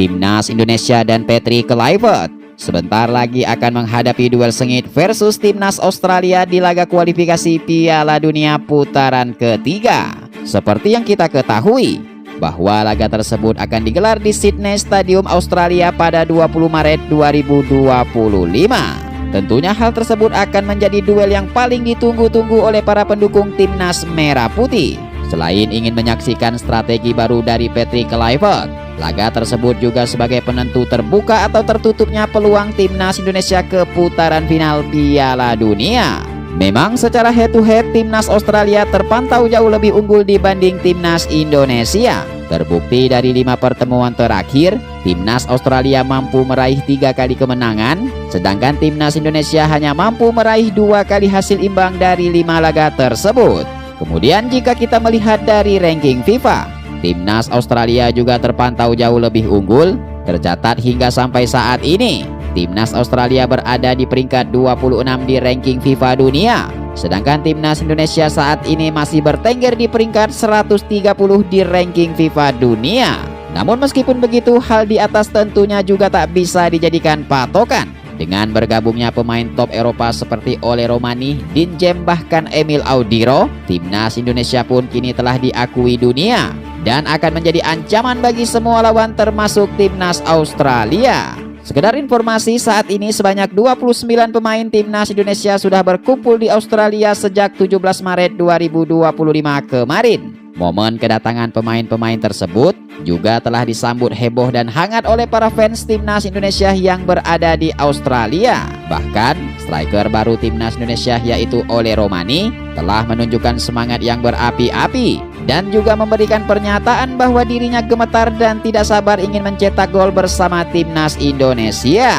Timnas Indonesia dan Patrick Kluivert sebentar lagi akan menghadapi duel sengit versus Timnas Australia di laga kualifikasi Piala Dunia putaran ketiga. Seperti yang kita ketahui, bahwa laga tersebut akan digelar di Sydney Stadium Australia pada 20 Maret 2025. Tentunya hal tersebut akan menjadi duel yang paling ditunggu-tunggu oleh para pendukung Timnas Merah Putih. Selain ingin menyaksikan strategi baru dari Patrick Kluivert, laga tersebut juga sebagai penentu terbuka atau tertutupnya peluang Timnas Indonesia ke putaran final Piala Dunia. Memang secara head to head Timnas Australia terpantau jauh lebih unggul dibanding Timnas Indonesia. Terbukti dari 5 pertemuan terakhir, Timnas Australia mampu meraih 3 kali kemenangan, sedangkan Timnas Indonesia hanya mampu meraih 2 kali hasil imbang dari 5 laga tersebut. Kemudian jika kita melihat dari ranking FIFA, Timnas Australia juga terpantau jauh lebih unggul. Tercatat hingga sampai saat ini, Timnas Australia berada di peringkat 26 di ranking FIFA dunia, sedangkan Timnas Indonesia saat ini masih bertengger di peringkat 130 di ranking FIFA dunia. Namun meskipun begitu, hal di atas tentunya juga tak bisa dijadikan patokan. Dengan bergabungnya pemain top Eropa seperti Ole Romani, Dean James, bahkan Emil Audiro, Timnas Indonesia pun kini telah diakui dunia dan akan menjadi ancaman bagi semua lawan termasuk Timnas Australia. Sekedar informasi, saat ini sebanyak 29 pemain Timnas Indonesia sudah berkumpul di Australia sejak 17 Maret 2025 kemarin. Momen kedatangan pemain-pemain tersebut juga telah disambut heboh dan hangat oleh para fans Timnas Indonesia yang berada di Australia. Bahkan, striker baru Timnas Indonesia yaitu Ole Romani telah menunjukkan semangat yang berapi-api dan juga memberikan pernyataan bahwa dirinya gemetar dan tidak sabar ingin mencetak gol bersama Timnas Indonesia.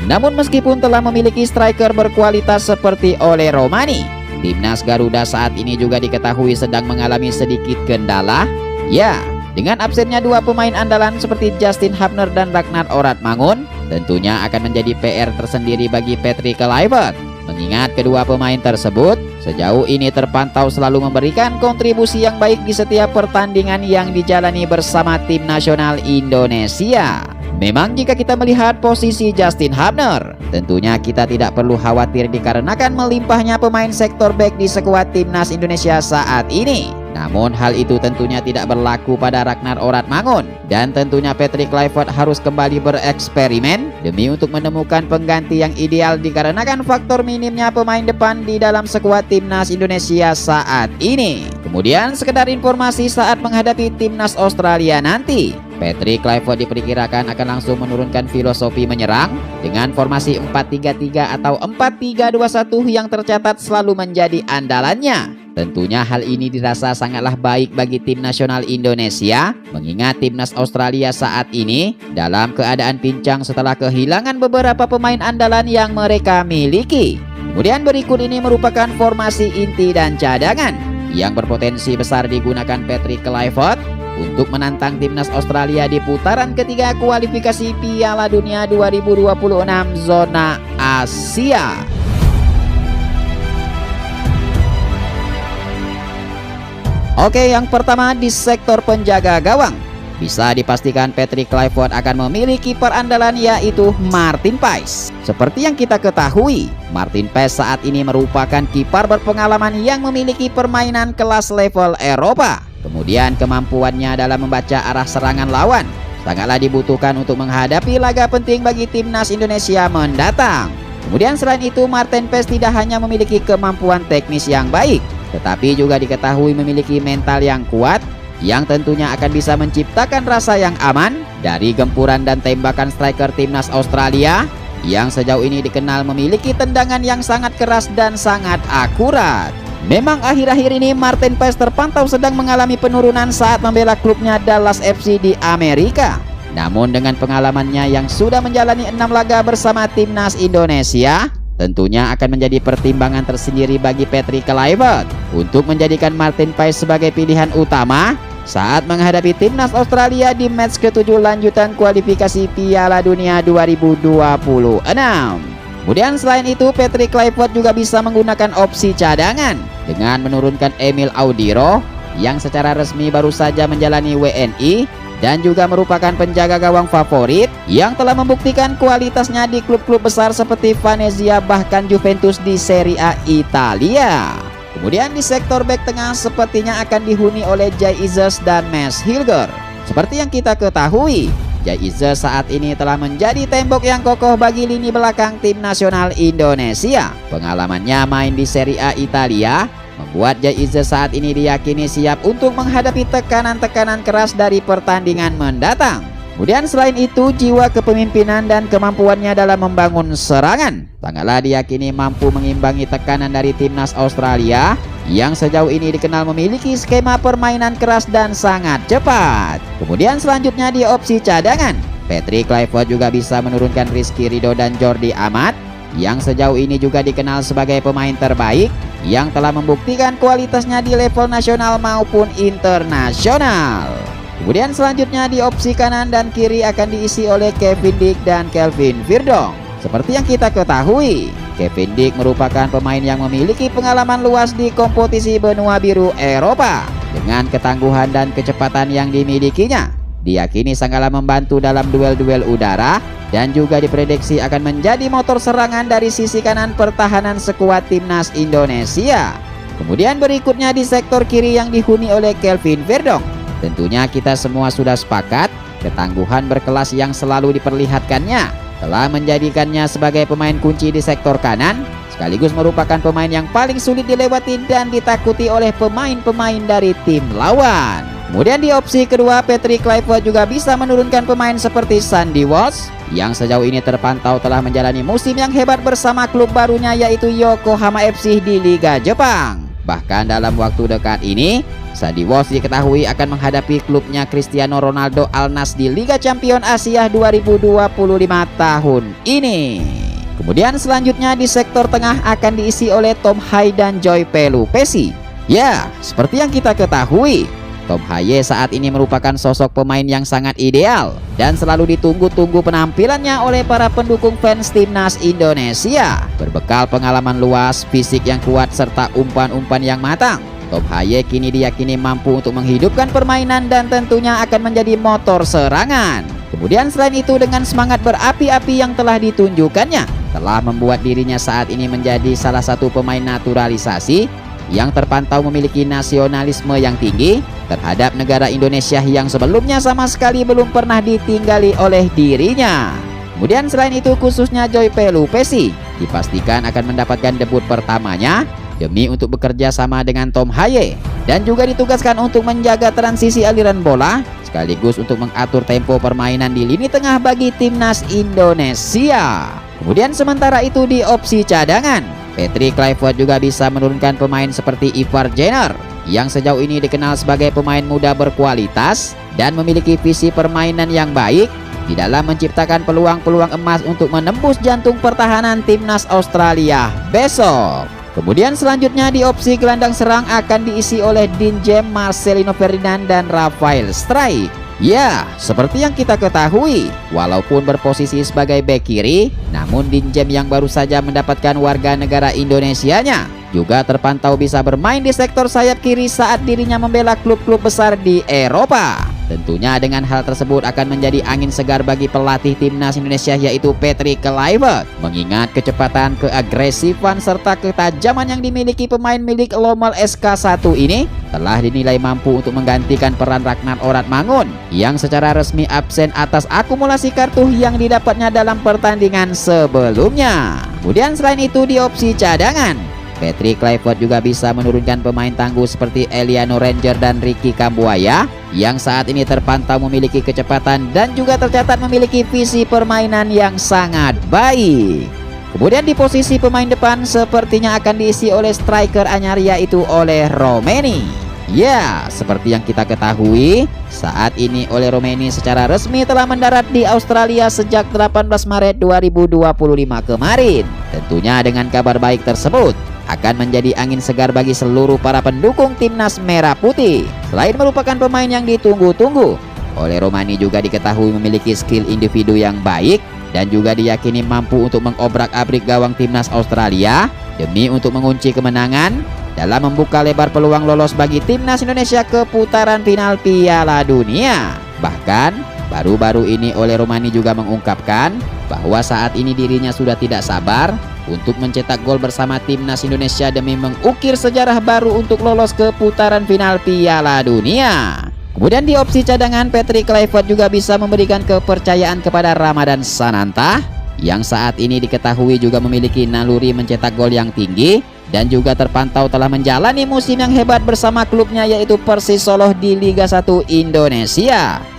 Namun meskipun telah memiliki striker berkualitas seperti Ole Romani, Timnas Garuda saat ini juga diketahui sedang mengalami sedikit kendala. Ya, dengan absennya 2 pemain andalan seperti Justin Hubner dan Ragnar Oratmangun, tentunya akan menjadi PR tersendiri bagi Patrick Kluivert. Mengingat kedua pemain tersebut sejauh ini terpantau selalu memberikan kontribusi yang baik di setiap pertandingan yang dijalani bersama tim nasional Indonesia. Memang jika kita melihat posisi Justin Hubner, tentunya kita tidak perlu khawatir dikarenakan melimpahnya pemain sektor back di skuad Timnas Indonesia saat ini. Namun hal itu tentunya tidak berlaku pada Ragnar Oratmangun, dan tentunya Patrick Kluivert harus kembali bereksperimen demi untuk menemukan pengganti yang ideal dikarenakan faktor minimnya pemain depan di dalam skuad Timnas Indonesia saat ini. Kemudian sekedar informasi, saat menghadapi Timnas Australia nanti, Patrick Kluivert diperkirakan akan langsung menurunkan filosofi menyerang dengan formasi 4-3-3 atau 4-3-2-1 yang tercatat selalu menjadi andalannya. Tentunya hal ini dirasa sangatlah baik bagi tim nasional Indonesia, mengingat Timnas Australia saat ini dalam keadaan pincang setelah kehilangan beberapa pemain andalan yang mereka miliki. Kemudian berikut ini merupakan formasi inti dan cadangan yang berpotensi besar digunakan Patrick Kluivert untuk menantang Timnas Australia di putaran ketiga kualifikasi Piala Dunia 2026 zona Asia. Oke, yang pertama di sektor penjaga gawang, bisa dipastikan Patrick Kluivert akan memiliki kiper andalan yaitu Martin Paes. Seperti yang kita ketahui, Martin Paes saat ini merupakan kiper berpengalaman yang memiliki permainan kelas level Eropa. Kemudian kemampuannya dalam membaca arah serangan lawan sangatlah dibutuhkan untuk menghadapi laga penting bagi Timnas Indonesia mendatang. Kemudian selain itu, Martin Paes tidak hanya memiliki kemampuan teknis yang baik, tetapi juga diketahui memiliki mental yang kuat yang tentunya akan bisa menciptakan rasa yang aman dari gempuran dan tembakan striker Timnas Australia yang sejauh ini dikenal memiliki tendangan yang sangat keras dan sangat akurat. Memang akhir-akhir ini Martin Paes terpantau sedang mengalami penurunan saat membela klubnya Dallas FC di Amerika. Namun dengan pengalamannya yang sudah menjalani 6 laga bersama Timnas Indonesia, tentunya akan menjadi pertimbangan tersendiri bagi Patrick Kluivert untuk menjadikan Martin Paes sebagai pilihan utama saat menghadapi Timnas Australia di match ke-7 lanjutan kualifikasi Piala Dunia 2026. Kemudian selain itu, Patrick Kluivert juga bisa menggunakan opsi cadangan dengan menurunkan Emil Audiro yang secara resmi baru saja menjalani WNI dan juga merupakan penjaga gawang favorit yang telah membuktikan kualitasnya di klub-klub besar seperti Venezia bahkan Juventus di Serie A Italia. Kemudian di sektor bek tengah sepertinya akan dihuni oleh Jay Izzes dan Mads Hilger. Seperti yang kita ketahui, Jay Izzes saat ini telah menjadi tembok yang kokoh bagi lini belakang tim nasional Indonesia. Pengalamannya main di Serie A Italia membuat Jay Izzes saat ini diyakini siap untuk menghadapi tekanan-tekanan keras dari pertandingan mendatang. Kemudian selain itu, jiwa kepemimpinan dan kemampuannya dalam membangun serangan sangatlah diyakini mampu mengimbangi tekanan dari timnas Australia yang sejauh ini dikenal memiliki skema permainan keras dan sangat cepat. Kemudian selanjutnya di opsi cadangan, Patrick Kluivert juga bisa menurunkan Rizky Ridho dan Jordi Amat yang sejauh ini juga dikenal sebagai pemain terbaik yang telah membuktikan kualitasnya di level nasional maupun internasional. Kemudian selanjutnya di opsi kanan dan kiri akan diisi oleh Kevin Dijk dan Kelvin Verdonk. Seperti yang kita ketahui, Kevin Dijk merupakan pemain yang memiliki pengalaman luas di kompetisi benua biru Eropa. Dengan ketangguhan dan kecepatan yang dimilikinya, diyakini sangatlah membantu dalam duel-duel udara dan juga diprediksi akan menjadi motor serangan dari sisi kanan pertahanan sekuat timnas Indonesia. Kemudian berikutnya di sektor kiri yang dihuni oleh Kelvin Verdonk. Tentunya kita semua sudah sepakat ketangguhan berkelas yang selalu diperlihatkannya telah menjadikannya sebagai pemain kunci di sektor kanan, sekaligus merupakan pemain yang paling sulit dilewati dan ditakuti oleh pemain-pemain dari tim lawan. Kemudian di opsi kedua, Patrick Kluivert juga bisa menurunkan pemain seperti Sandy Walsh yang sejauh ini terpantau telah menjalani musim yang hebat bersama klub barunya yaitu Yokohama FC di Liga Jepang. Bahkan dalam waktu dekat ini, Sandy Walsh diketahui akan menghadapi klubnya Cristiano Ronaldo Al Nassr di Liga Champions Asia 2025 tahun ini. Kemudian selanjutnya di sektor tengah akan diisi oleh Tom Haye dan Joy Pelupessy. Ya, seperti yang kita ketahui, Tom Haye saat ini merupakan sosok pemain yang sangat ideal dan selalu ditunggu-tunggu penampilannya oleh para pendukung fans timnas Indonesia. Berbekal pengalaman luas, fisik yang kuat serta umpan-umpan yang matang, Tom Haye kini diyakini mampu untuk menghidupkan permainan dan tentunya akan menjadi motor serangan. Kemudian selain itu, dengan semangat berapi-api yang telah ditunjukkannya, telah membuat dirinya saat ini menjadi salah satu pemain naturalisasi yang terpantau memiliki nasionalisme yang tinggi terhadap negara Indonesia yang sebelumnya sama sekali belum pernah ditinggali oleh dirinya. Kemudian selain itu, khususnya Joy Pelupessy dipastikan akan mendapatkan debut pertamanya demi untuk bekerja sama dengan Tom Haye dan juga ditugaskan untuk menjaga transisi aliran bola sekaligus untuk mengatur tempo permainan di lini tengah bagi timnas Indonesia. Kemudian sementara itu di opsi cadangan, Patrick Kluivert juga bisa menurunkan pemain seperti Ivar Jenner yang sejauh ini dikenal sebagai pemain muda berkualitas dan memiliki visi permainan yang baik di dalam menciptakan peluang-peluang emas untuk menembus jantung pertahanan timnas Australia besok. Kemudian selanjutnya di opsi gelandang serang akan diisi oleh Dean James, Marcelino Ferdinand dan Rafael Struijk. Ya, seperti yang kita ketahui, walaupun berposisi sebagai bek kiri, namun Dean James yang baru saja mendapatkan warga negara Indonesianya juga terpantau bisa bermain di sektor sayap kiri saat dirinya membela klub-klub besar di Eropa. Tentunya dengan hal tersebut akan menjadi angin segar bagi pelatih timnas Indonesia yaitu Patrick Kluivert, mengingat kecepatan, keagresifan serta ketajaman yang dimiliki pemain milik Lommel SK1 ini telah dinilai mampu untuk menggantikan peran Ragnar Oratmangun yang secara resmi absen atas akumulasi kartu yang didapatnya dalam pertandingan sebelumnya. Kemudian selain itu di opsi cadangan, Patrick Kluivert juga bisa menurunkan pemain tangguh seperti Eliano Ranger dan Ricky Kambuaya yang saat ini terpantau memiliki kecepatan dan juga tercatat memiliki visi permainan yang sangat baik. Kemudian di posisi pemain depan sepertinya akan diisi oleh striker anyar yaitu oleh Romeni. Ya, seperti yang kita ketahui, saat ini oleh Romeni secara resmi telah mendarat di Australia sejak 18 Maret 2025 kemarin. Tentunya dengan kabar baik tersebut akan menjadi angin segar bagi seluruh para pendukung timnas merah putih. Selain merupakan pemain yang ditunggu-tunggu, oleh Romani juga diketahui memiliki skill individu yang baik dan juga diyakini mampu untuk mengobrak-abrik gawang timnas Australia demi untuk mengunci kemenangan dalam membuka lebar peluang lolos bagi timnas Indonesia ke putaran final Piala Dunia. Bahkan, baru-baru ini Ole Romani juga mengungkapkan bahwa saat ini dirinya sudah tidak sabar untuk mencetak gol bersama timnas Indonesia demi mengukir sejarah baru untuk lolos ke putaran final Piala Dunia. Kemudian di opsi cadangan, Patrick Kluivert juga bisa memberikan kepercayaan kepada Ramadan Sananta yang saat ini diketahui juga memiliki naluri mencetak gol yang tinggi dan juga terpantau telah menjalani musim yang hebat bersama klubnya yaitu Persis Solo di Liga 1 Indonesia.